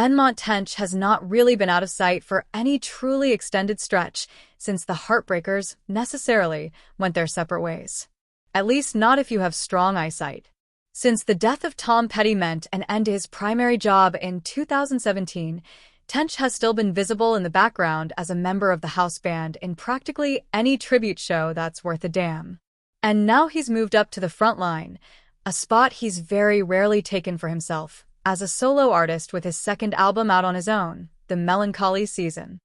Benmont Tench has not really been out of sight for any truly extended stretch since the Heartbreakers necessarily went their separate ways. At least not if you have strong eyesight. Since the death of Tom Petty meant an end to his primary job in 2017, Tench has still been visible in the background as a member of the house band in practically any tribute show that's worth a damn. And now he's moved up to the front line, a spot he's very rarely taken for himself, as a solo artist with his second album out on his own, The Melancholy Season.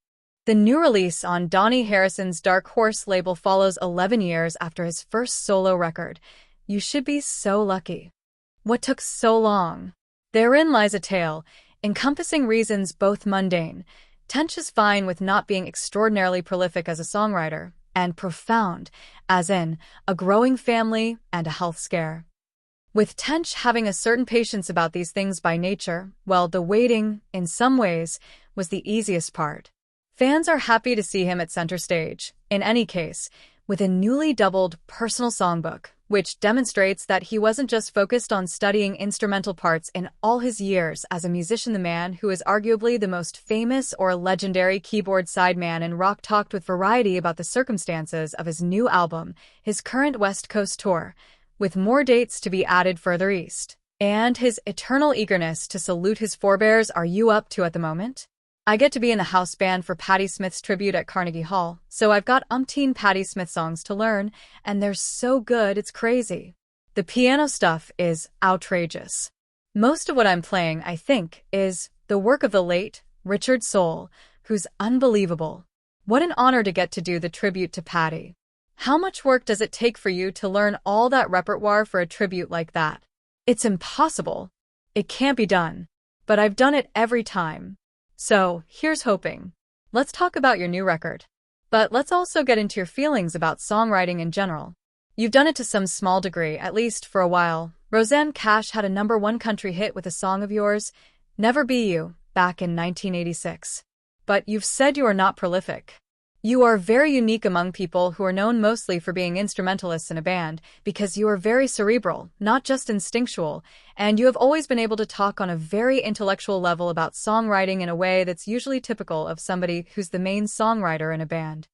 The new release on Donny Harrison's Dark Horse label follows 11 years after his first solo record. You should be so lucky. What took so long? Therein lies a tale, encompassing reasons both mundane. Tench is fine with not being extraordinarily prolific as a songwriter, and profound, as in a growing family and a health scare. With Tench having a certain patience about these things by nature, well, the waiting, in some ways, was the easiest part. Fans are happy to see him at center stage, in any case, with a newly doubled personal songbook, which demonstrates that he wasn't just focused on studying instrumental parts in all his years as a musician. The man who is arguably the most famous or legendary keyboard sideman in rock talked with Variety about the circumstances of his new album, his current West Coast tour, with more dates to be added further east, and his eternal eagerness to salute his forebears. Are you up to at the moment? I get to be in the house band for Patti Smith's tribute at Carnegie Hall, so I've got umpteen Patti Smith songs to learn, and they're so good it's crazy. The piano stuff is outrageous. Most of what I'm playing, I think, is the work of the late Richard Soule, who's unbelievable. What an honor to get to do the tribute to Patti. How much work does it take for you to learn all that repertoire for a tribute like that? It's impossible. It can't be done. But I've done it every time. So, here's hoping. Let's talk about your new record. But let's also get into your feelings about songwriting in general. You've done it to some small degree, at least for a while. Rosanne Cash had a #1 country hit with a song of yours, Never Be You, back in 1986. But you've said you are not prolific. You are very unique among people who are known mostly for being instrumentalists in a band, because you are very cerebral, not just instinctual, and you have always been able to talk on a very intellectual level about songwriting in a way that's usually typical of somebody who's the main songwriter in a band.